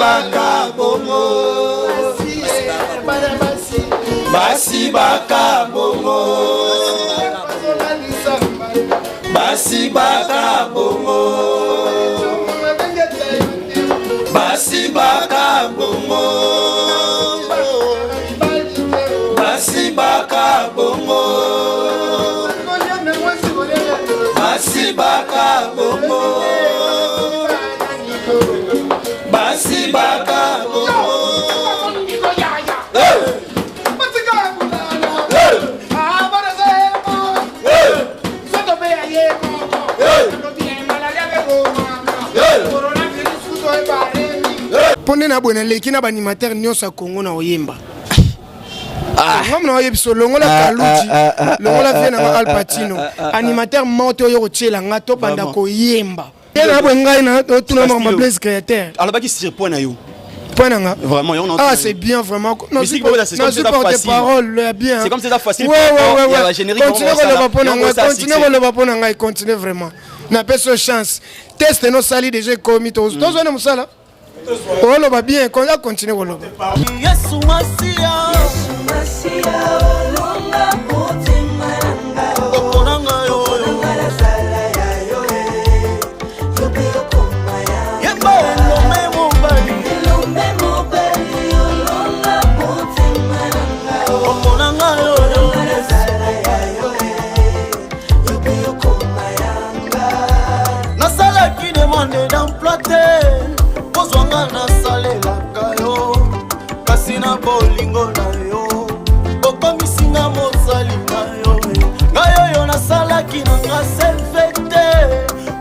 baka bongo basi baka bongo basi baka bongo basi baka bongo basi baka bongo basi baka bongo basi baka bongo Pone na bwana leki na animateur nyonso Congo na oyemba. Ngam na oyebso longola Kaluti, longola vient na Al Pacino. Animateur monte oyo kotiela ngato banda ko yemba. Tena bo ngai na tuna ma place créateur. Alors ba ki sur point na yo. Point na. Vraiment yo on Ah c'est bien vraiment. Non c'est comme c'est parole bien. C'est comme c'est facile. Ouais. La générique continue le va pona ngai continue vraiment. Na peso chance. Test no sali déjà commis tous. Tous on musala. Oh là va bien, qu'on a continué au lobe. Yesu Masia, longa poti maranga, okonanga yo, la sala ya yo, yobe yokomaya, yemba lombe mobali, longa poti maranga, okonanga yo, la sala ya yo, yobe yokomaya. Na sala qui demande d'emploiter. Kozwanga na salelaka yo kasi na bolingo na yo okomisinga mosali na yo ngai oyo nasalaki na nga selfete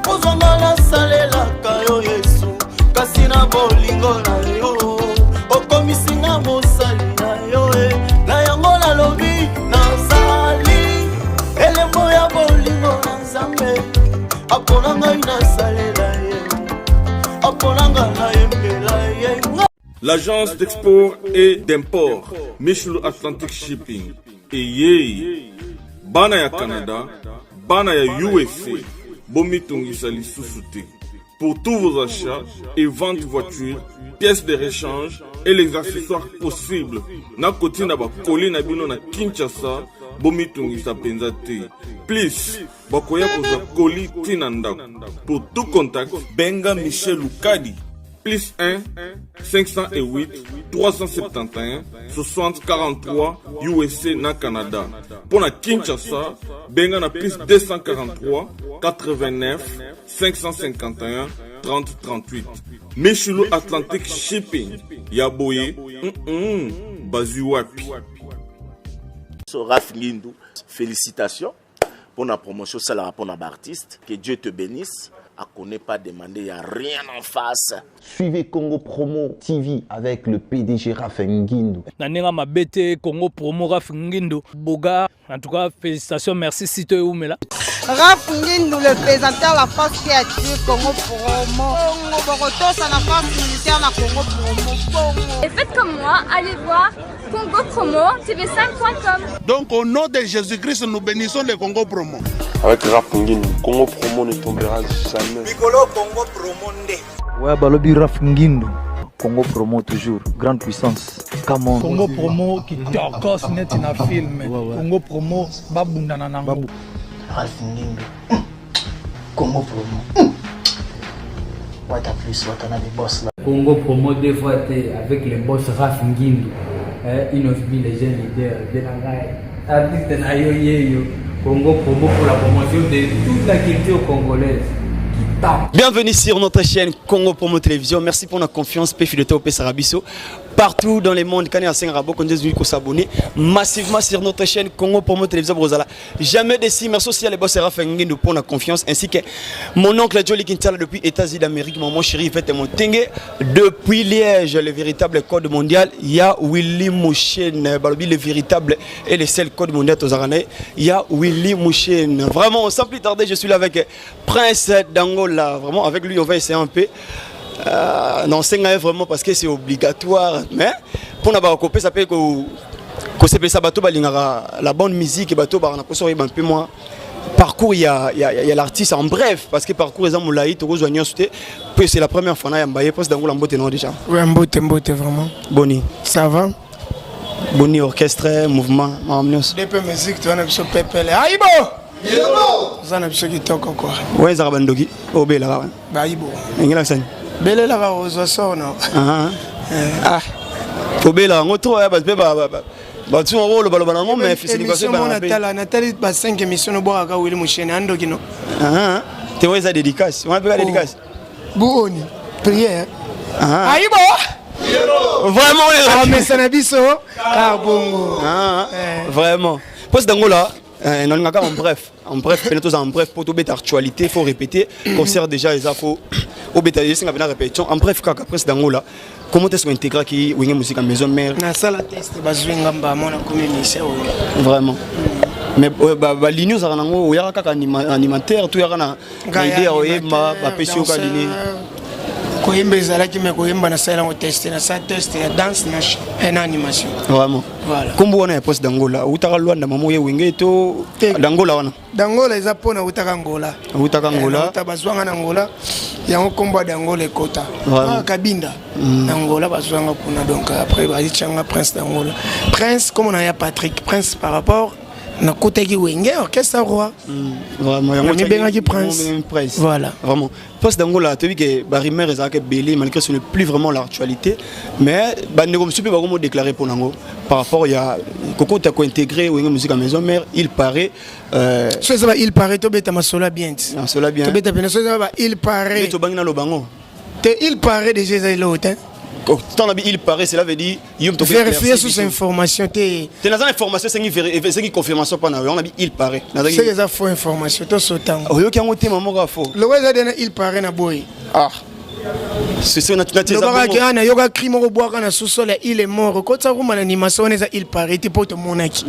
kozwanga na salelaka yo Yesu kasi na bolingo na yo okomisinga mosali na yo na yango nalobi nazali elembo ya bolingo na Nzambe apona ngai nasalela ye. L'agence d'export et d'import Michel Atlantic Shipping et bana ya Canada, bana ya USA, bomitungisa lisusu te. Pour tous vos achats et ventes voitures, pièces de rechange et les accessoires possibles, na koti na ba koli na bino na Kinshasa, bomitungisa penza te. Please, bakoya koza koli tina ndako. Pour tout contact, benga Michel Lukadi. Plus 1 508 371 60 43 USA na Canada. Pour la Kinshasa, benga na plus 243 89 551 30 38. Michelo Atlantic Shipping. Yaboye, Bazuapi. Raph Ngindou, félicitations pour la promotion, c'est la rapport d'artiste. Que Dieu te bénisse. À connaît pas demander, il n'y a rien en face. Suivez Congo Promo TV avec le PDG Raph Ngindou. Nanenga mabete Congo Promo Raph Ngindou. Boga, en tout cas, félicitations, merci si tu es où, mais là. Raph Ngindou, le présentateur la force créative Congo Promo. Congo Boroto, ça la force militaire la Congo Promo. Et faites comme moi, allez voir Congo Promo, tv5.com. Donc au nom de Jésus-Christ, nous bénissons le Congo Promo. Avec Raph Ngindou, Congo Promo ne tombera jamais. Piccolo Congo Promo nde. Ouais, Balobi Raph Ngindou. Congo Promo toujours, grande puissance. Come Congo Promo qui torcos net in a film. Congo Promo, babundana nango. Raph Ngindou. Congo Promo. What a plus, what a des boss là. Congo Promo deux fois avec les boss Raph Ngindou. Ils ont mis les jeunes leaders de la guerre. Artiste Nayo Congo Promo pour la promotion de toute la culture congolaise. Bienvenue sur notre chaîne Congo Promo Télévision. Merci pour notre confiance. Partout dans le monde, quand il y a s'abonner massivement sur notre chaîne Congo Promo Télévision. Jamais déçu. Merci aussi à les boss Raph Ngindou pour la confiance. Ainsi que mon oncle Jolie Kintala depuis États-Unis d'Amérique. Mon chéri fait mon tengue depuis Liège, le véritable code mondial. Il y a Willy Mouchen, le véritable et le seul code mondial. Il y a Willy Mouchen. Vraiment, sans plus tarder, je suis là avec Prince d'Angola. Vraiment, avec lui, on va essayer un peu. Non, c'est vraiment parce que c'est obligatoire. Mais pour nous couper, ça peut que c'est la bonne musique et bateau, on a un peu moins parcours il y a l'artiste en bref parce que parcours exemple moulaï to rejoindre sauter puis c'est la première fois na yambaye parce d'angola mbote non déjà ouais mbote vraiment boni ça va boni orchestre mouvement ambiance depuis musique tu as un pepele aibo ça n'a pas qui toque quoi ouais ça va ndogi obé là ba aibo ngela sani bele là va aux so non ah obé là ngoto ya ba bah tu on le ballon non mais c'est négocié par Nathalie ba 5 émissions no boka ka wili mushene ando kino te ouais ça dédicace on appelle dédicace Booni prière aibo vraiment ah mais ça na biso bongo vraiment parce d'angola non ngaka en bref peut-être en bref pour tout bête actualité faut répéter concert déjà les infos au bêta je sais qu'on va répétition en bref kaka presse d'angola comment est-ce qu'on intègre qui Wenge musique à maison mère na sala test bazwinga mba mona communication vraiment mais ba ligne za nango ya kaka animateur tout ya na idée oyema ba pesio ka ligne koyemba ezalaki me koyemba na sala ngo test na sa test ya danse na animation vraiment voilà kombo wana ya poste d'angola utaka Luanda mamo ye Wenge to d'angola wana d'angola eza pona utaka Angola utabazwanga na Angola yango kombo d'angola ekota kabinda Angola bazwanga kuna donc après bazichanga prince d'angola prince comme on a Patrick prince par rapport na kotaki Wenge orchestre roi vraiment yango bengaki prince voilà vraiment poste d'angola tu dis que barimer ezaka belé malgré ce n'est plus vraiment l'actualité mais bande comme super ba déclarer pour nango par rapport il y a koko ta ko intégrer Wenge musique à maison mère il paraît so ça va il paraît to beta masola bien masola bien to beta bien so ça va il paraît to bangina lo bango te il paraît déjà ça l'autre il paraît cela veut dire vérifier sous ces informations t'es dans une information c'est une confirmation pas on a dit il paraît c'est des faux informations tout ce temps oyo ki ngote maman ga faux le ouais ça il paraît na boy c'est on a tout na yoga crime au bois kana sous-sol il est mort quand ça roule animation on il paraît tu peux te monaki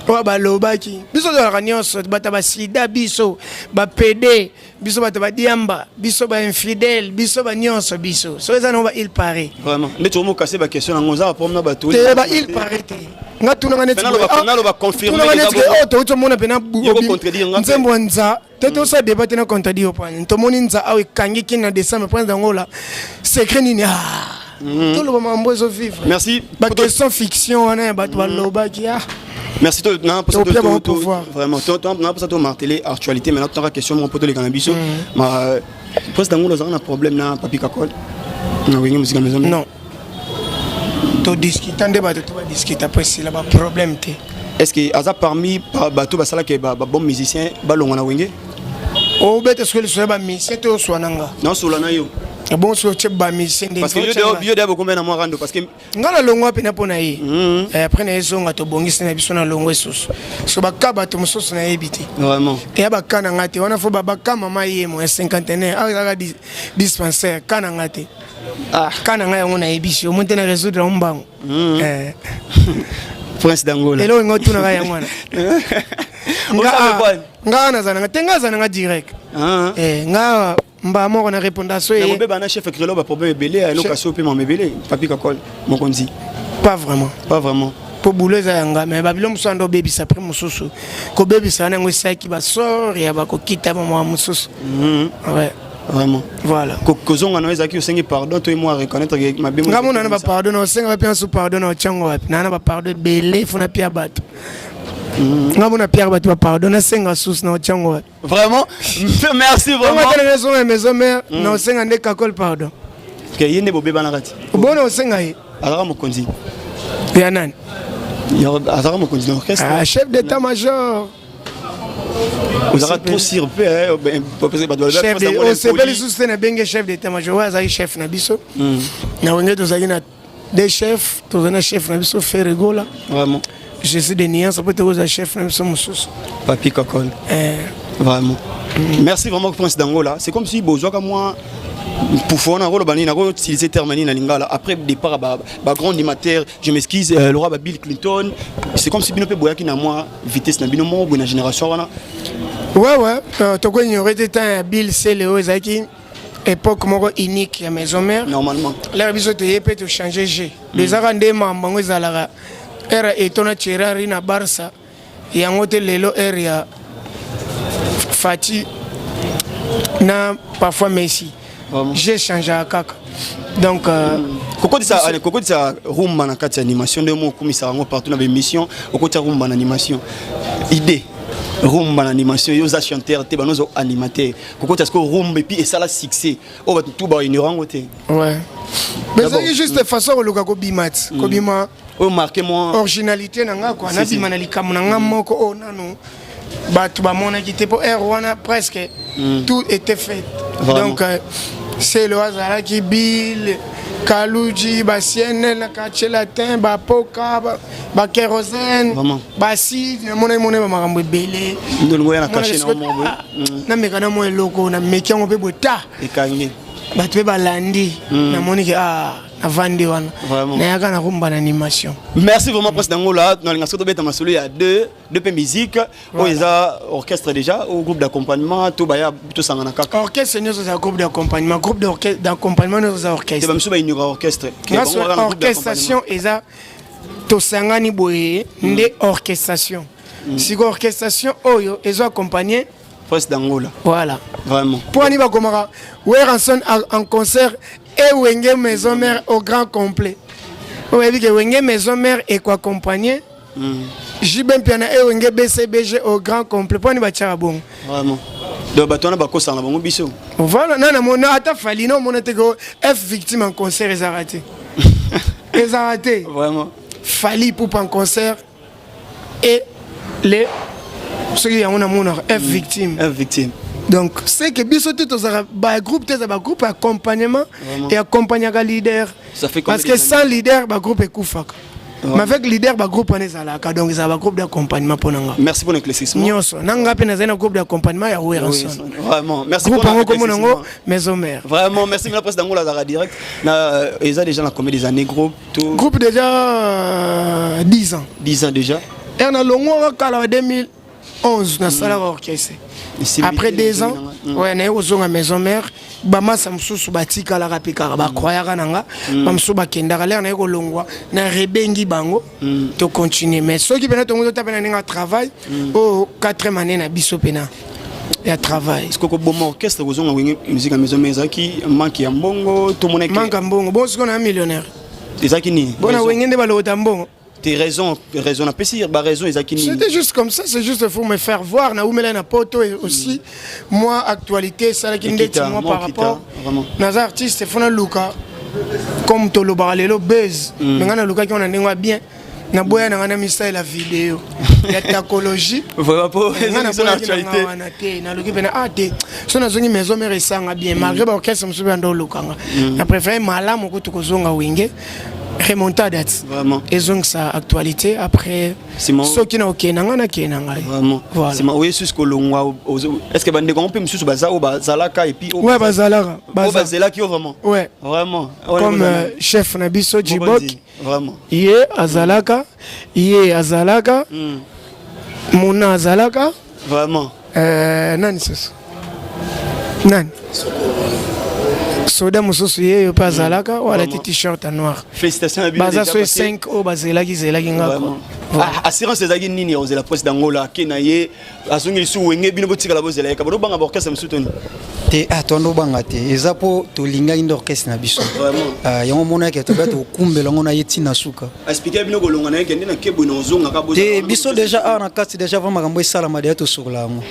wa balobaki biso de la nyonso bata ba sida biso ba PD biso bata ba diamba biso ba infidèle biso ba nyonso biso so ça non ba il paraît vraiment mais tu me casser ba question ngoza pour na ba tout ba il paraît nga tuna nga neti na lo ba confirmer que to mona pena nzembo nza teto sa débat na contredire point to moni nza awe kangi kina décembre prince d'angola secret nini tout le moment besoin vivre merci ba question fiction wana ba to balobaki merci toi non pour ça vraiment toi non pour ça toi marteler actualité maintenant tu as question mon pote les cannabis mais poste d'angola ça un problème na papi kakol na Wenge musique à maison non to discuter débat to va discuter après c'est là bas problème té est-ce que asa parmi bato basala que bon musicien balonga na Wenge o bete ce que le soit ba musicien to swananga non solana yo bon so che ba musicien parce que yo de beaucoup na moi rando parce que ngala longwa pena pona yi après na ezonga to bongisi na biso na longwe susu so bakaba to mususu na yebiti vraiment et bakana ngate wana fo baka mama yemo ya 51 aga dispensaire kana ngate kana ngaya ngona yebisi o monte na résoudre mbango prince d'angola elo ngotu na ngaya ngwana nga na zana tenga zana direct nga mba moko na répondation et bébé na chef crélo ba problème belé à l'occasion pe mebelé papi kakol mokonzi pas vraiment pour boulot za yanga mais babilo musando baby sa après mususu ko baby sa na ngwisa ki ba sor ya ba ko kita mama mususu ouais vraiment voilà kozonga na ezaki osengi pardon toi et moi reconnaître que ma bemo ngamo na ba pardon na osenga ba penso pardon na chango wapi na ba pardon belé funa pia bato ngamo na Pierre bato pardon na senga sous na chango vraiment merci vraiment on a maison mère na senga ndé kakol pardon que yende bobé banakati bona senga yi alors mokonzi ya nani yo alors mokonzi na orchestre chef d'état major vous avez trop surpris chef de on se belle sous na bengue chef d'état major wa za chef na biso na wenge to zaki na des chefs to na chef na biso fait rigola vraiment je suis de Nian, ça peut être aux chefs, même si je Papi Kakol. Vraiment. Merci vraiment, Prince d'Angola. C'est comme si Bozoka, moi, pour faire un rôle, il s'est terminé dans l'Ingala. Après le départ, grand animateur, je m'excuse, le roi Bill Clinton. C'est comme si Binope Boyaki n'a moi, vitesse n'a binomo, bonne génération. Ouais, tu connais, il y aurait été un Bill, c'est le Ozaki. Époque unique à maison mère. Normalement. Là, il peut te changer G. Les Arandais, maman, ils allaient. Era etona cherari na Barça yango te lelo area Fati na parfois Messi. J'ai changé à Kaka. Donc Koko dit ça rumba na kati animation de mo komisa ngo partout na émission okoti rumba na animation. Idée rumba na animation yo za chanteur te banozo animateur. Koko tas ko rumba et puis et ça la succès. O ba tout ba ignorant te. Ouais. Mais c'est juste façon ko luka ko bimat. Ko bima o marqué moi originalité nanga quoi na bima na likamu nanga moko o nanu. Batu ba mona qui était pour Erwana presque tout était fait. Vraiment. Donc c'est le hasard qui Bill Kaluji Basienne na Kachelatin ba Poka ba Kérosène ba si mona ba makambo belé ndongo ya caché na mo na mekana mo eloko na mekiango pe bota ekangi batu be balandi na moni que na vandi wana na yaka na rumba na animation. Merci vraiment président Ngola dans l'instant de beta masolo il y a deux pe musique o eza orchestre déjà au groupe d'accompagnement to baya to sangana kaka orchestre nous c'est un groupe d'accompagnement d'accompagnement nous c'est orchestre te bamsuba inura orchestre orchestration eza to sangani boye nde orchestration siko orchestration oyo ezo accompagner président Ngola voilà vraiment pour ani ba komara Weranson en concert et Wenge Maison Mère au grand complet. Oui, que Wenge Maison Mère est quoi accompagné. Jibem Piana et Wenge BCBG au grand complet. Pour nous battre bon. Vraiment. Donc batona bako ça na bongo biso. Voilà, non mon ata fali non mon etego F victime en concert et raté. Et raté. Vraiment. Fali pour en concert et les ceux qui ont mon F victime. F victime. Donc c'est que biso tout ba groupe groupe accompagnement et accompagnaga leader parce que sans leader ba groupe ekufaka mais avec leader ba groupe on est alaka donc ça ba groupe d'accompagnement pour nanga. Merci pour l'éclaircissement. Nyonso nanga pe na zena groupe d'accompagnement ya Weranson. Vraiment merci pour l'éclaircissement. Maison Mère. Vraiment merci la presse d'Angola Zara direct na ils déjà combien des années groupe tout groupe déjà 10 ans. 10 ans déjà. Et on a longo kala 2011 na sala orchestre. Après 2 ans, ouais, na ozonga Maison Mère, bama samsusu batika la rapika ba croyaka nanga, bamsu ba kendaka l'air na kolongwa na rebengi bango to continuer mais ceux qui pena tongo to pena ninga travail au 4e année na biso pena ya travail. Est-ce que bon orchestre ozonga wingi musique à Maison Mère qui manque ya mbongo to moneke manque mbongo bon ce qu'on a millionnaire. Ezaki ni. Bona wingi nde balo tambongo. Tes raisons à pécir, bah raison c'était juste comme ça, c'est juste pour me faire voir na oumela na poto et aussi moi actualité ça qui ndeti moi par rapport aux artistes fona luka comme tolo baralelo buzz mais ngana luka qui on a ndengwa bien na boya na ngana misa la vidéo ya technologie voilà pour son actualité na luki pena ate so na zongi Maison Mère sanga bien malgré ba orchestre msuba ndo lukanga na préféré malamu ko tukozonga winge remontada vraiment et donc ça actualité après ceux qui n'ont aucun nanga vraiment voilà c'est ma oui sur kolongwa est-ce que bande on peut monsieur baza ou bazalaka et puis ouais bazalaka bazalaki vraiment ouais vraiment comme chef nabiso Djibok vraiment yé azalaka mona azalaka vraiment nani sasa nani soda mususu yeyo pa zalaka wala t-shirt noir. Félicitations à bien. Baza so 5 o bazelaki ngako. Assurance ezaki nini oze la presse d'Angola kenaye azongi su wenge bino botika la bozela ka bodo banga orchestre msutoni. Te atondo banga te ezapo to linga indo orchestre na biso. Vraiment. Yango mona ke to bato kumbela ngona yeti na suka. Expliquer bino kolonga na yeke ndina kebo na ozonga ka bozela. Te biso déjà na kati déjà vraiment makambo esala ma to sur la ngo.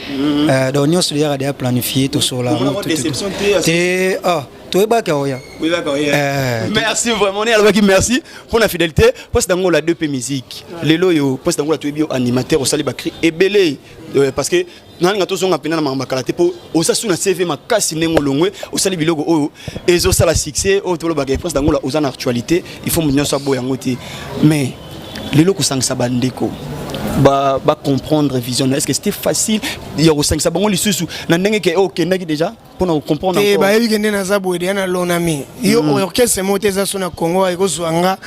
Donc nyonso déjà déjà planifié to sur la ngo. Te merci vraiment merci pour la fidélité poste d'Angola 2P musique lelo yo poste d'Angola to bio animateur au sali bakri ebele parce que nani ngato zonga pena na makala te po osasu na CV makasi nengolongwe au sali biloko oyo ezo sala succès au tolo bakay poste d'Angola aux en actualité il faut munyo sa boyango te mais lelo ko sang sa bandeko ba comprendre vision est-ce que c'était facile il y a au 5 ça bon lisusu na ndenge ke okendaki déjà pour comprendre encore ba yebi kende na zabo de na lonami yo orchestre moteza sona Congo eko zwanga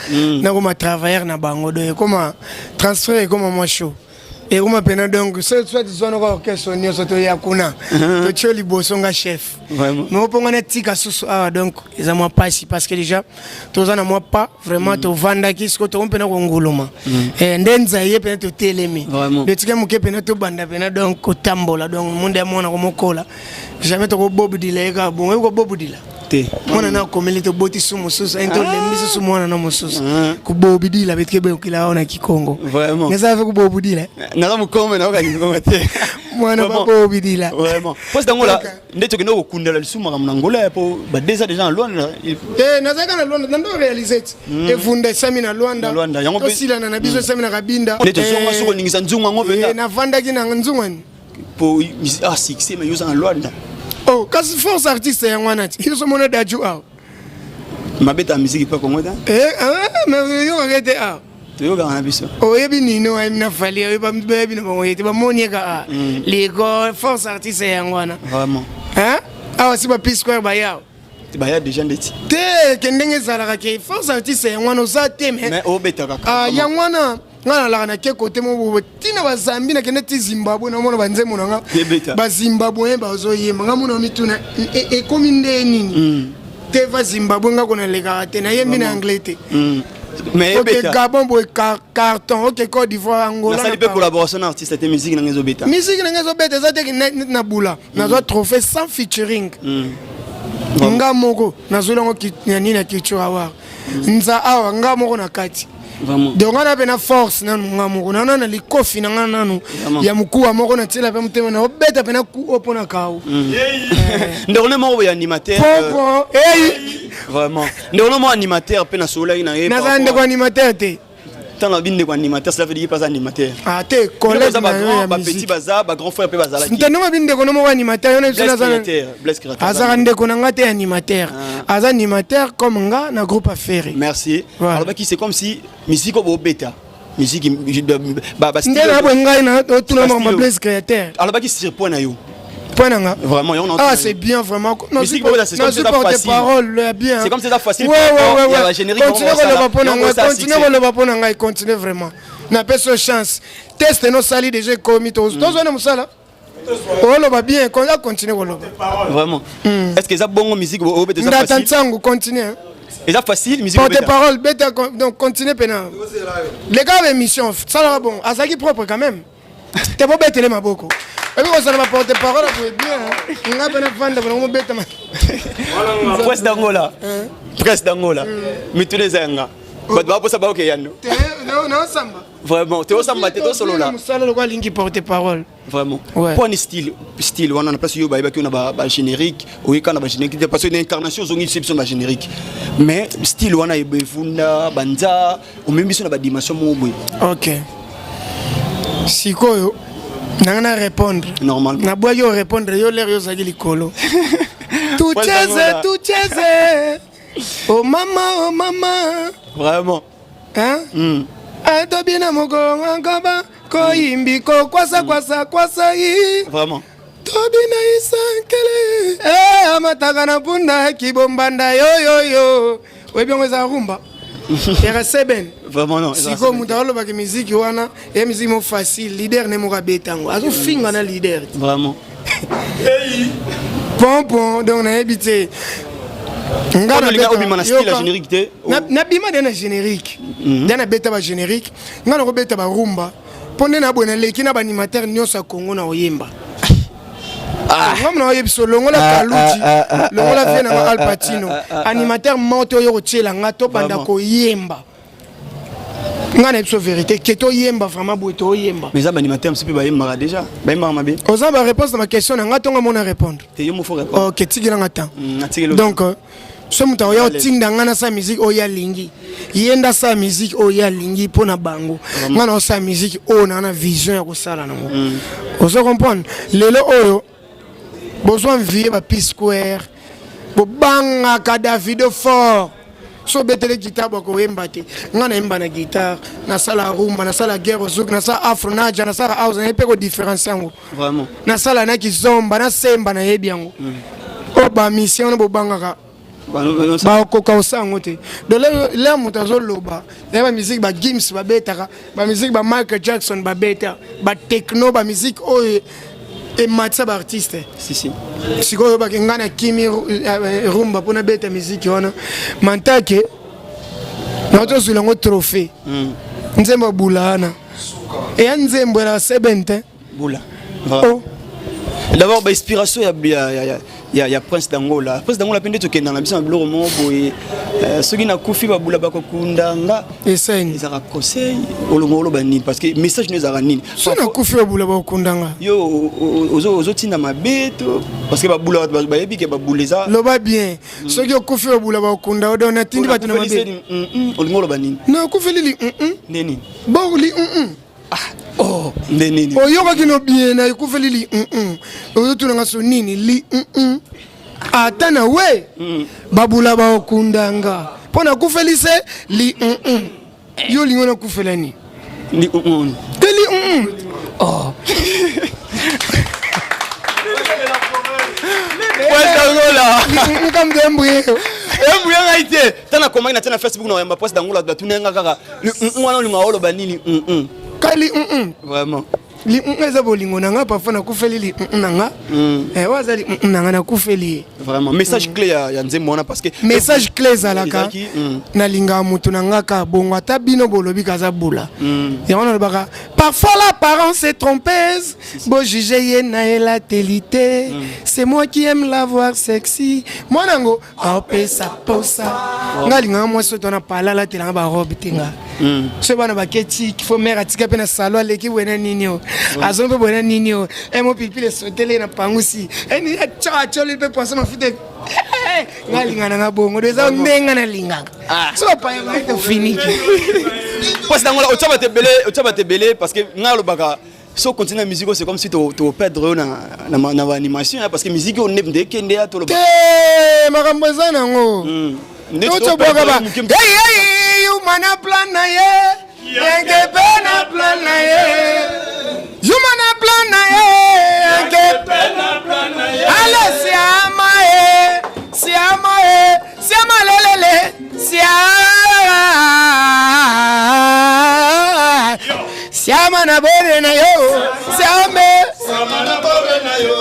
na ko ma travailler na bango de comme transfert comme moi chaud Et on m'appelle donc, soit disons encore que son nio soto yakuna, to choli bosonga chef. Vraiment. Mais on peut en tika sous donc ils ont moi pas ici parce que déjà tous en moi pas vraiment to vanda qui ce que to on peut na nguluma. Et ndenza yé peut to telemi. Le tika muke peut na to banda peut na donc kotambola donc monde mona ko mokola. Jamais to ko bobu dilega bon ko bobu dila. Mwana na komelito boti sumu susu ento lemisi sumu mwana na mususu kubobi la betke be ukila ona kikongo vraiment ngeza fa kubobi la na mu kome na okaki ngoma te mwana babobi la vraiment parce que ngola ndeto kino kokundela lisumu ka mnangola po ba déjà en Luanda nazaka na Luanda ndo réaliser e vunda sami na Luanda to sila na biso sami na kabinda ndeto songa soko ningisa nzungu ngove na vanda kina nzungwani po succès mais yoza en Luanda. Oh, quand c'est force artiste ya ngwanati. Yo so mona daju a. Mabeta musique pas comme ça. Mais yo arrêté a. Tu yo kana biso. Oh, yebi nino ay na fali, yo ba bebi no yete ba monieka a. Les force artiste ya ngwana. Vraiment. Hein? Ah, si ba P Square ba ya. Ba ya déjà ndeti. Te kendenge zalaka ke force artiste ya ngwana za te mais o beta kaka. Ah, ya ngwana. Ngana la na ke côté mo tina ba Zambie na keneti Zimbabwe na mona banze mona nga ba Zimbabwe ba zo yema nga mona mituna e komi nini te va Zimbabwe nga kona lega te na yembi na anglais te mais beta Gabon bo carton OK Côte d'Ivoire Angola na sali pe collaboration artiste te musique na ngezo beta za te na bula na zo trophée sans featuring nga moko na zo longo nini na culture award nza awa nga moko na kati. Donc on a une force na ngamu na na likofi na ngana ya mkuu moko na tela pe mtema na obeta pe na ku opona kao ndone mo ya animateur vraiment ndone mo animateur pe na sola ina na zande ko animateur te tant la binde ko animateur ça veut dire pas animateur te collègue ba petit bazar ba grand frère pe bazala ki ndone mo binde ko no mo animateur on est sur la zone bless créateur azarande ko na ngate animateur az animateur comme nga na groupe affaire merci alors qui c'est comme si musique au bêta musique ba style ndela bonga na tout le monde bless créateur alors qui c'est point na yo point na vraiment on ah c'est bien vraiment non c'est comme ça facile parole bien c'est comme ça facile ouais la générique continue le bapona ngai continue vraiment na peso chance test no sali déjà commis tous on musala oh le va bien quand on continue vraiment est-ce que ça bon musique au bêta ça facile d'attendre continue. Et ça facile, musique. Porte-parole, bêta, donc continuez pénal. Les gars, émission, ça va bon. Azaki propre quand même. T'es pas bête, les maboko. Et puis, ça va porte-parole, vous êtes bien. On a bien vendre, on va bête. Presse d'Angola. Presse d'Angola. Mais tous les ans. Bah, pour ça, bah, ok, Yann. Non, samba. Vraiment, tu es au samba, tu es au solo là. Ça, le roi Linky porte-parole. Vraiment. Pour un style, on a place yoba qui on a générique, oui quand on a générique parce que l'incarnation zone exception de générique. Mais style on a ebefunda banza ou même sur la dimension mo boy. OK. Sikoyo nana répondre. Normal. Na boy yo répondre yo l'air yo zagi likolo. Tout cheze. Oh mama. Vraiment. Hein? Atobina mogonga ngaba koimbi ko kwasa yi vraiment tobina isankele amataka na punda kibombanda yo webiongo za rumba era seben vraiment non siko mutalo ba musique wana et musique mo facile leader ne mo kabetango azo finga na leader vraiment bon donc na habité ngana bima na style générique te na bima na générique na beta ba générique ngana ko beta ba rumba ponde na bona leki na ba animateur nyosa Congo na oyemba ngomna oyebiso longola kaluti longola vient na Al Pacino animateur moto yo kotiela ngato banda ko yemba ngana ebiso vérité keto yemba vraiment boito yemba mais ça animateur msipi ba yemba déjà ba yemba mabe oza ba réponse na ma question na ngato ngomona répondre te yo mo faut répondre OK tigila ngata donc ce muta oya tinda ngana sa musique oya lingi yenda sa musique oya lingi pona bango ngana sa musique o na vision ya kosala nango ozo comprendre lelo oyo besoin vie ba P Square bo banga ka Davido fort so betele guitare bako yemba te ngana yemba na guitare na sala rumba na sala guerre zouk na sala afro na jana sala house na pe ko différence yango vraiment na sala na kizomba na semba na yebi yango o ba mission bo banga ka bakoka osango te donc là moto azoloba ya musique ba Gims babetaka ba musique ba Michael Jackson babeta ba techno ba musique oyo et matsa ba artiste si sikoyo bakenga na kimi rumba pona beta musique wana mantake nato zulango trophée nzembo bulana et nzembo la 70 bula d'abord ba inspiration ya Prince d'Angola pende to kenda na biso biloko mo boye soki na kufi ba bula ba kokundanga essaye ezaka conseil olongolo ba nini parce que message nous ezaka nini so na kufi ba bula ba kokundanga yo ozo tinda mabeto parce que ba bula ba yebi ke ba buleza loba bien soki okufi ba bula ba kokunda odo na tindi ba tuna mabeto olongolo ba nini na kufi lili nini bo li oh nini oyoka kino bien na ekufeli li oyo tunanga so nini li ata na we babula ba okundanga pona kufeli se li yo lingo na kufela ni li oh embuyanga ite tana komaki na tena Facebook na yamba post d'Angola batunenga kaka wana linga olo banini kali vraiment li eza bolingo nanga parfois na kufeli li nanga waza li nanga na kufeli vraiment message clé ya nzembo wana parce que message clé zalaka na linga mutu nanga ka bongo ata bino bolobi kaza bula et on baka parfois l'apparence est trompeuse beau juger yena la télité c'est moi qui aime la voir sexy moi nango aopé sa posa ngalinga moi soto na pala la telanga ba robe tinga c'est bana baketi il faut mère atika pe na salon leki wena nini azombe bona nini emo pilipile sotele na pangusi eni cha choli pe posa mafite ngalinga na bongo deza menga na linga so pa ya finiki parce que Angola otaba te belé parce que ngalo baka so continue la musique c'est comme si tu perdre na animation parce que musique on est de kende ya to lo ba makambo zana ngo to boga ba hey you mana plan na ye yenge pena plan na ye you mana plan na ye yenge pena plan na ye ale siama lelele siama na bore na yo siama na bore na yo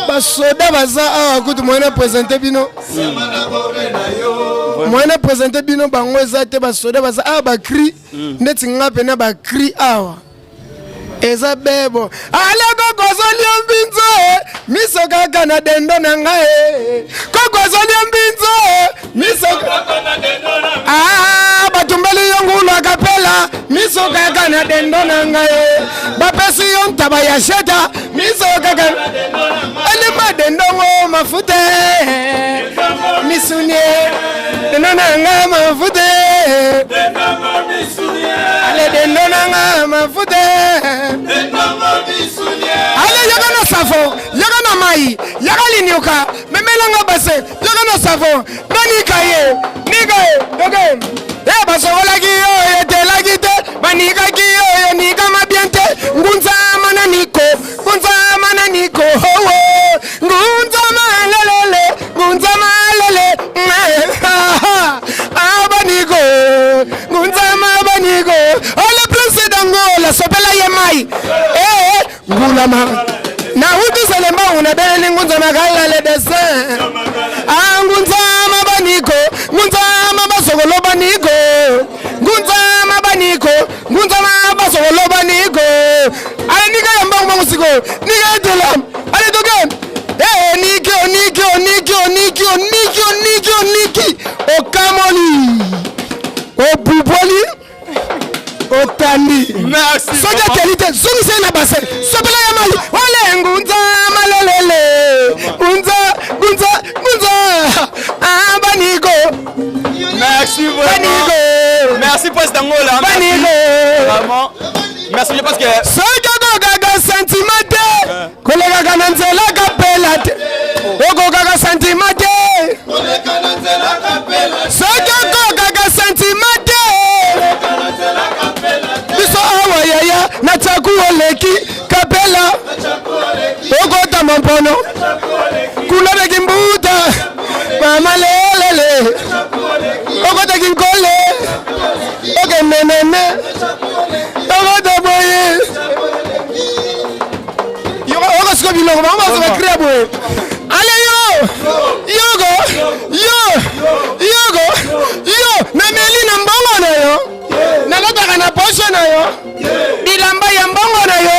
basoda baza kutu moyena présenter bino siama na bore na yo moyena présenter bino bango eza te basoda baza bakri ndeti nga pena bakri awa eza bebo ale kokozoli mbinzo miso kaka na dendo na ngai kokozoli mbinzo miso kaka na dendo na ngai batumbeli yongulu akapela miso kaka na dendo na ngai bapesi yo ntaba ya sheta miso kaka na dendo na ngai alima dendongo mafute misunie dendo na ngai mafute ale dendo na ngai mafute ale yaga na savon yaga na mai yaga linioka memelanga base yaga na savon nanika ye doge basokolaki yo etelaki te banikaki yo nika mabiente ngunza mana niko ngunza malele abaniko ngunza mabaniko ole Prince d'Angola sopela ye mai ngulama na hutu selemba unabele ngunza makala le dessin ngunza mabaniko ngunza mabasokolo baniko ngunza mabasokolo baniko ale nika yamba musiko nika telam ale doge niki okamoli obuboli otandi merci soja qualité zungise na base sobela ya mali ole ngunza malelele ngunza baniko merci vraiment merci Prince d'Angola baniko vraiment merci parce que soja gogaga sentimate kolega kana nzela kapela te ogogaga sentimate kolega na nzela kapela soja gogaga sentimate biso awa yaya na chakuoleki kapela ogota mampono kula de kimbuta mamale Kinkole Ok menene Yoko boye Yoko siko biloko Mama va créer boye Allez yo Nameli na mbongo na yo Nakotaka na posho na yo Bilamba ya mbongo na yo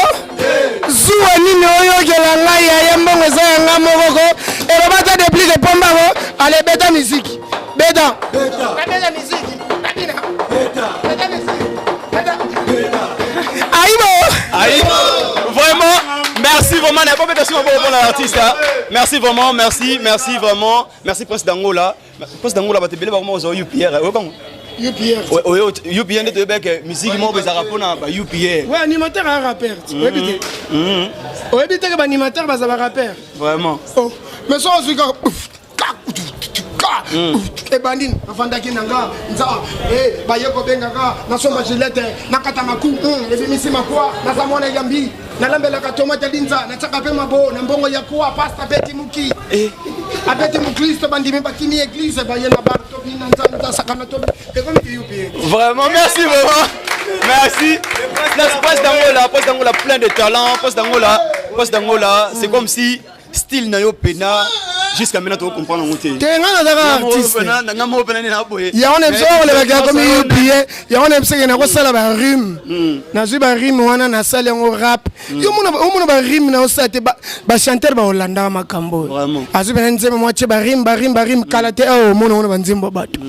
Zuwa nini oyo kelanga ya mbongo eza ya nga mokoko Erobata deplike pombango Allez beta musique Beta musique Beta musique Aïbo Vraiment, merci vraiment. N'a pas fait merci pour l'artiste. Merci vraiment, merci vraiment. Merci Prince d'Angola. Prince d'Angola, tu es vraiment aux UPR. UPR n'est pas que musique, moi, je rappelle à UPR. Ouais, animateur à rappeur. Oui, que l'animateur va avoir rappeur. Vraiment. Mais ça, c'est ebandini afandaki nanga nza bayeko bengaka nasomba gilete nakata maku ebimisi makwa nazamona yambi nalambelaka tomate linza nataka pe mabo na mbongo ya kuwa pasta beti muki abeti mukristo bandimi bakini église bayena barto bina nza sakana to ekomi yupi. Vraiment merci vraiment. Merci. Poste d'Angola plein de talent. Poste d'Angola, c'est comme si style na yo pena jusqu'à maintenant tu comprends mon côté. T'es un artiste. Il y a un épisode où les gars comme il y a un épisode qui n'a pas ça la rime. Na zu ba rime wana na sale ngo rap. Yo mona ba rime na osate ba chanteur ba Hollanda makambo. Vraiment. Azu ba nzeme moitié ba rime kalate oh mona ba nzimbo bato.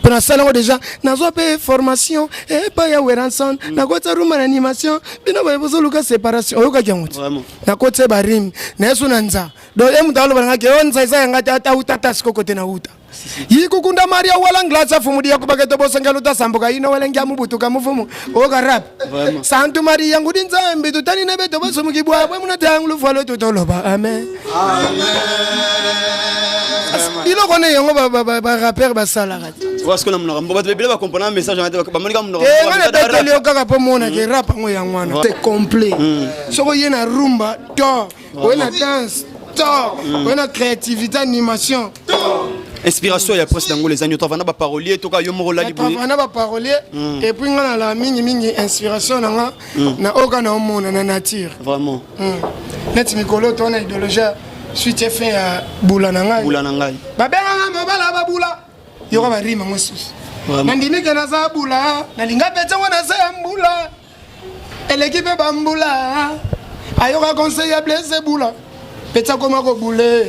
Pour na sale ngo déjà na zo pe formation et pas ya weranson na kota room animation bino ba bozo luka séparation. Oyoka kyanguti. Vraiment. Na kota ba rime na yesu nanza. Do emu talo ba ngake onza isa ngata ata utata sikokote na uta. Yikukunda Maria wala nglatsa fumu dia kubaketo bosanga luta sambuka ino wala ngya mubutu kamufumu oga rap Santu Maria ngudi nzambe tutani na beto bosomu kibwa bwe muna tangulu falo tutoloba amen ilo kone yongo ba rapper ba sala kati parce que na mona mbo ba bele ba comprendre un message ba monika mona ngana beteli okaka po mona ke rap ngo ya ngwana c'est complet soko yena rumba to wena dance to wena créativité animation inspiration ya Prince d'Angola les agneaux travana ba parolier to ka yo moro la liboué travana ba parolier et puis ngana la mingi inspiration nanga na oka na omona na nature vraiment net mikolo to na idéologie suite fait à bula nanga ba benga mobala ba bula yo ba rima ngosus nandimi kana za bula na linga pete wana za mbula l'équipe bambula ayoka conseil à blesser bula pete koma ko bouler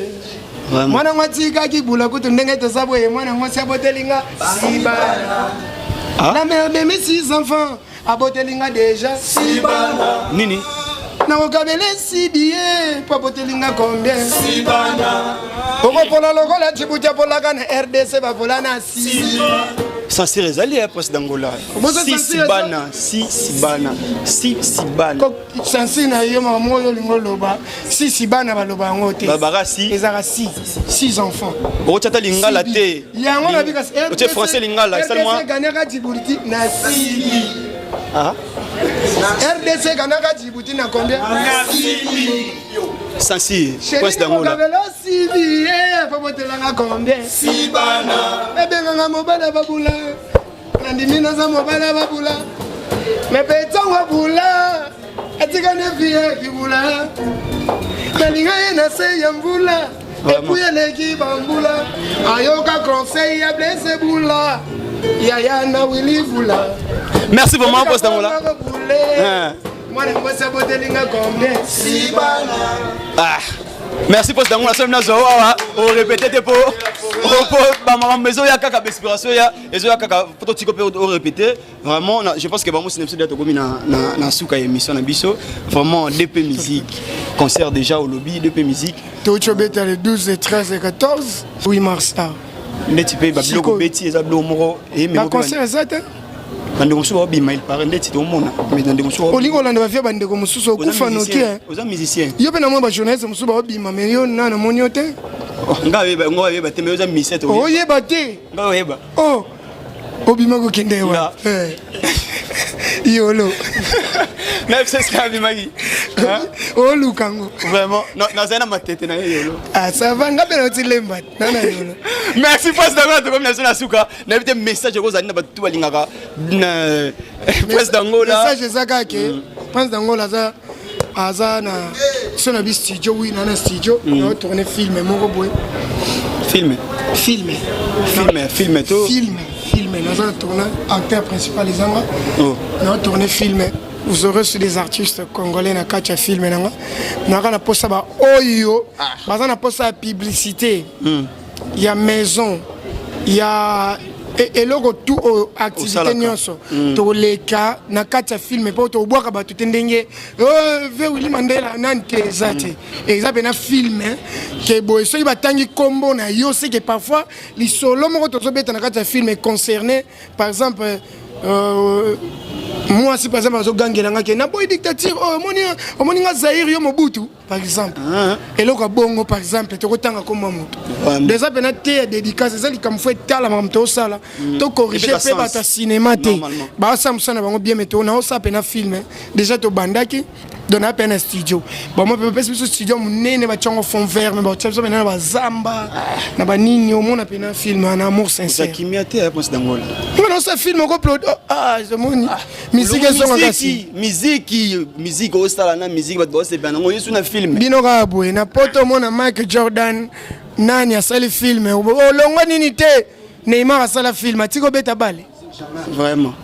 mwana mwatika kibula kutu ndenge tozabo ye mwana mwasi abotelinga sibana la mère de mes 6 enfants abotelinga déjà sibana nini na okabele sidie po abotelinga combien sibana okopola lokola Djibouti polaka na RDC bapola na sibana censé résaler Prince d'Angola si sibana censé na yo mamo yo lingoloba si sibana baloba ngote babara si ezara 6 enfants o tata lingala te yango na bika o te français lingala seulement ganaka Djibouti na sili RDC ganaka Djibouti na combien na sili Sansi Prince d'Angola sili po botelanga combien sibana ebenga mobala babula nandimina za mobala babula me petonga bula atika ne vie kibula nalinga yena se yambula epuye leki bambula ayoka conseil ya blesse bula yaya na wili bula merci vraiment Prince d'Angola mwana mwasa botelinga combien sibana merci Prince d'Angola sommes nazo on répéter des pour ba maison ya kaka inspiration ya ezo ya kaka photo tiko pe on répéter vraiment je pense que ba mo sinepsi de to komi na suka émission na biso vraiment DP musique concert déjà au lobby DP musique to chobeta le 12 et 13 et 14 8 mars ndeti pe ba blogo beti eza blogo moko et mais concert ezata bande mususu obima il paraît ndeti to mona mais bande mususu olingo landa bafia bande ko mususu okufa nokia oza musicien yo pe na mo ba journaliste mususu ba obima mais yo na monio te ngo yeba te mais oza misete o yeba te ngo yeba oh obima ko kende wa Yolo. Même c'est ce qu'il y a Bimagi. Oh Lukango. Vraiment. Non, non, ma tête na Yolo. Ah ça va ngabe na tilemba. Nana Yolo. Merci Prince Dangola to comme nation asuka. Na bité message ko zani na batu balingaka. Prince Dangola. Message zaka ke. Prince Dangola za azana sona bi studio oui nana studio. On tourner film moko boy. Film. Nous allons tourner acteur principal les Angra. Nous allons tourner film. Vous aurez sur des artistes congolais na kacha film nanga. Nous allons poster ba oyo. Bazana na poster la publicité. Il y a maison. Il y a et logo tout activité nyonso. To leka na kacha film po to boaka ba tutendenge. Ve Willy Mandela nante zate. Exemple na film que boy so ba tangi combo na yo c'est que parfois les solo mo to beta na kacha film concerné par exemple moi si par exemple zo gangela ngake na boy dictature moni nga Zaire yo Mobutu par exemple et loko bongo par exemple to kotanga comme moto déjà pena te dédicace ça li comme faut tala mamto sala to corriger pe ba ta cinéma te ba samsona bango bien meto na osa pena film déjà to bandaki dona pena studio bon moi peut pas studio munene ba chongo fond vert mais ba tshebso pena ba zamba na ba nini o mona pena film en amour sincère ça kimia te Prince Dangola non ça film ko upload je moni musique au style na musique ba boss bien ngo yesu na film bino ka boy na poto mona Michael Jordan nani asali film olongo nini te Neymar asala film atiko beta bale vraiment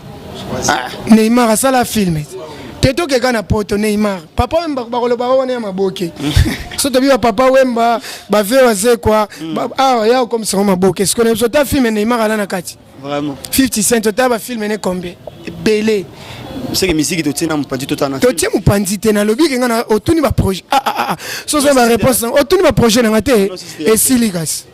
Neymar asala film teto ke kana poto Neymar papa wemba bakoloba wana ya maboke so to biwa papa wemba ba vewa ze kwa ya comme ça maboke ce qu'on a ta film Neymar ala na kati vraiment 50 Cent ta ba film ne combien belé c'est que musique to tina mpandi to tana to tia mpandi te na lobi ke ngana otuni ba projet so ça va réponse otuni ba projet na ngate et siligas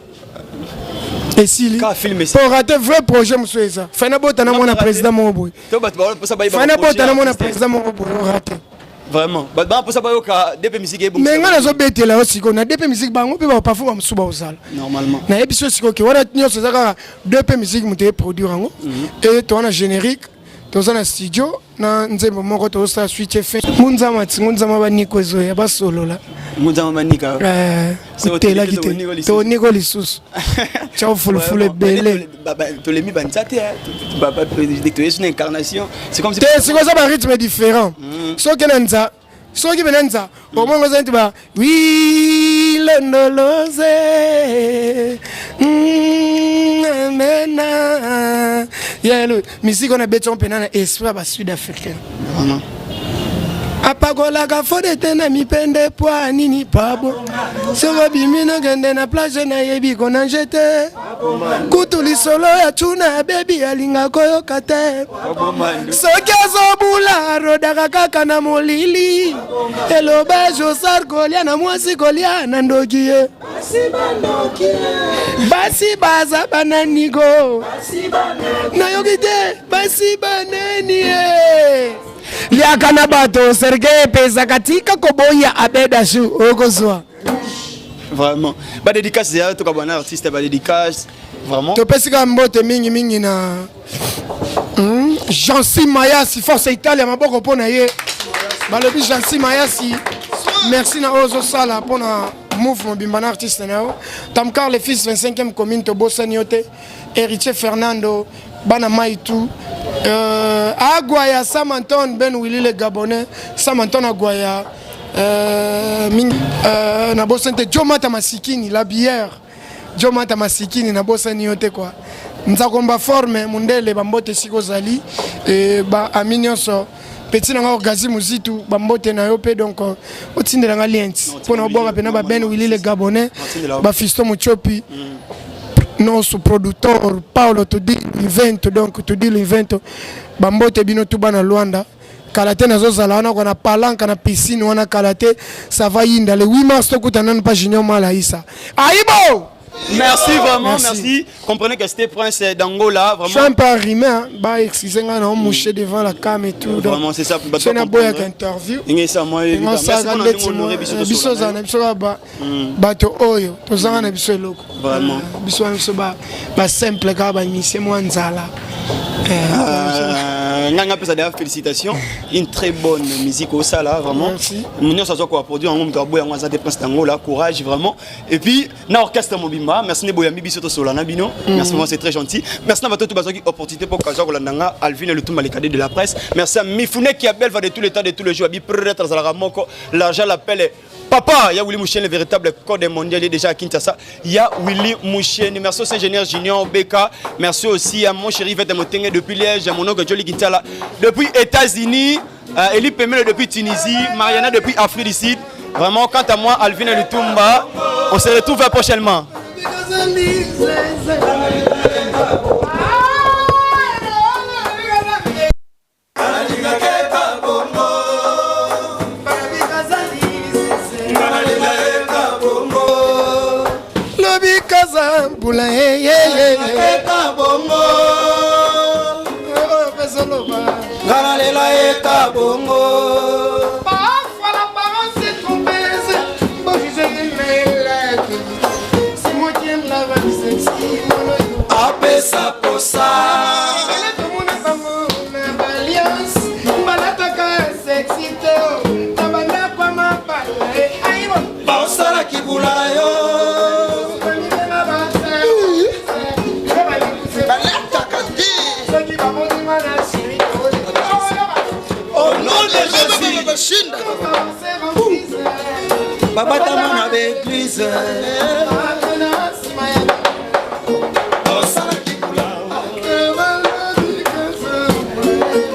et sili pour rater vrai projet monsieur ça fana bota na mona président moboy to bat ba pour ça ba fana bota na mona président moboy rater vraiment ba pour ça ba yo ka DP musique e bon mais ngana zo betela aussi ko na DP musique bango pe ba parfois msuba osala normalement na episode siko ke wana nyoso zaka DP musique muté produire ngo et to na générique dans un studio na nzembo moko to sa switch fait munzama ba niko zo ya ba solo la munzama manika c'est tela kite to niko lisusu ciao full belé to lemi banzate baba to est une incarnation c'est comme si c'est quoi ça un rythme différent so kenanza so ki benanza au mongo zenti ba oui londoloze mena yelo musique on a beton penana esprit ba sud-africain vraiment apakola ka fode tena mipende poa nini pabo soko bimino gende na plage na yebi kona jete kutu lisolo ya tuna baby alinga koyoka te soki azobula rodaka kaka na molili eloba josar kolia na mwasi kolia na ndoki ye basi baza bananigo nayoki te basi banani ye liakana bato Sergei pesa katika koboya abeda shu okozwa vraiment ba dédicace ya to ka bana artiste ba dédicace vraiment to pesika mbote mingi na Jansi Mayasi force Italia maboko pona ye balobi Jansi Mayasi merci na ozo sala pona mouvement bimbana artiste nao Tamkar le fils 25e commune to Bossaniote héritier Fernando bana maitu Aguaya Samanton Ben Willy le Gabonais Samanton Aguaya na bosante Jomata Masikini la bière Jomata Masikini na bosani yote kwa nzakomba forme mundele bambote siko zali ba aminyoso petit nanga orgazi muzitu bambote na yo pe donc otindela nga liens pona boka pena ba Ben Willy le Gabonais ba Fisto Muchopi notre producteur Paolo Tudi l'evento donc Tudi l'evento bambote bino tu bana Luanda kalate na zozala wana kwa na palanka na piscine wana kalate ça va yinda le 8 mars to kutana pa Junior Malaisa aibo. Merci vraiment, merci. Comprenez que c'était Prince d'Angola, vraiment. Je suis un peu arrimé, bah excusez-moi, on mouché devant la cam et tout. Vraiment, c'est ça. C'est une bonne interview. Ça moi. Merci biso za na biso ba bato oyo tozanga na biso eloko. Vraiment. Biso ba simple ka ba mission mo nzala. Nganga peut d'ailleurs félicitations. Une très bonne musique au ça là vraiment. Merci. Nous ça soit quoi produire en monde boya ngwa zate prince tango là courage vraiment. Et puis na orchestre Mobimba, merci Neboya Mibi soto solana bino. Merci vraiment c'est très gentil. Merci na bato tout bazoki opportunité pour kaza kolandanga Alvin le tout les cadets de la presse. Merci à Mifune qui appelle va de tous les temps de tous les jours bi peut-être ça la ramoko l'argent l'appelle Papa, il y a Willy Mouchen, le véritable code mondial, il est déjà à Kinshasa. Il y a Willy Mouchen. Merci au Saint-Ingénieur Junior Beka. Merci aussi à mon chéri Vete Motenge depuis Liège, à mon oncle Joli Gintala depuis États-Unis, Eli Pemele depuis Tunisie, Mariana depuis Afrique du Sud. Vraiment, quant à moi, Alvin et Lutumba, on se retrouve prochainement. Bula bongo ngana lela eka bongo parfois la parole s'est trompée bon je sais c'est moi qui aime la vie sexy apé sa posa tout le monde est amour na alliance balataka sexy teo tabana kwa mapala ai bon sala kibula yo Papa tamana beglise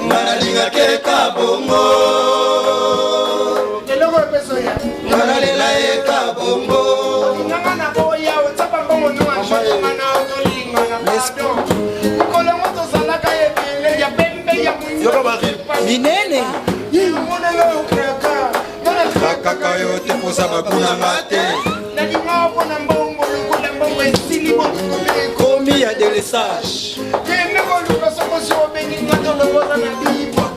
Manalinga keka bongo Manalela eka bongo Ngana boya otapa bongo no ashana na otolinga na Kolo moto salaka yebele ya bembe ya minene kaka yo te posa bakuna mate komi ya delesage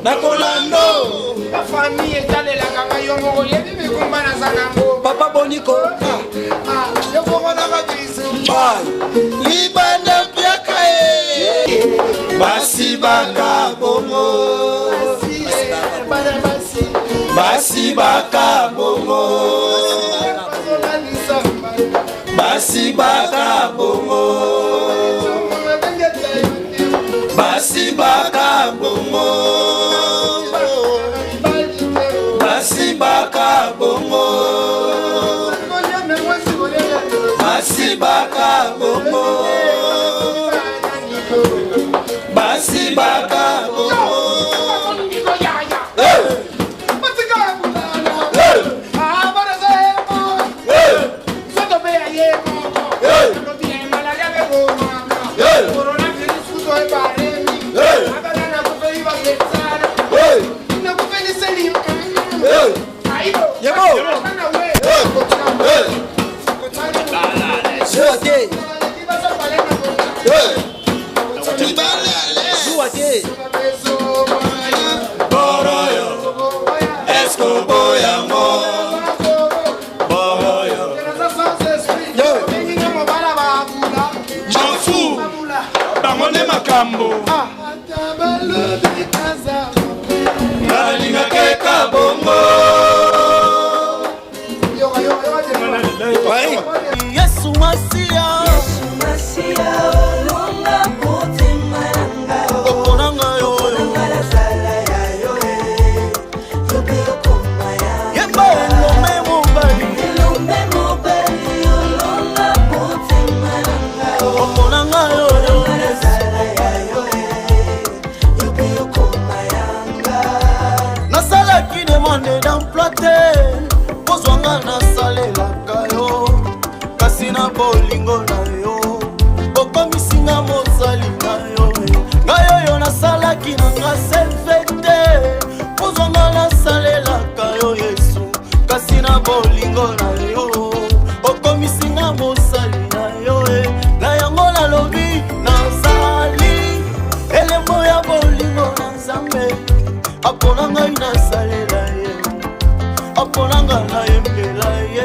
nakolando famille etalelaka yo moko yebi mikumba na zanango papa boniko libanda piaka basi baka bongo basi baka bongo basi baka bongo basi baka bongo basi baka bongo basi baka bongo basi baka bongo Yesu Masia longa potima nanga okonanga yo la sala ya yo yobe yokomaya yemba lo memo bali longa potima nanga okonanga yo la sala ya yo yobe yokomaya na sala qui demande d'emploiter pozwanga na salela kayo kasina bolingo na yo bokomisinga mosali na yo ngayo yo nasalaki nanga selfete pozwanga nasalelaka yo Yesu kasina bolingo na yo bokomisinga mosali na yo na yango nalobi nazali elembo ya bolingo na Nzambe apona ngai nasalela ye apona ngai na yembela ye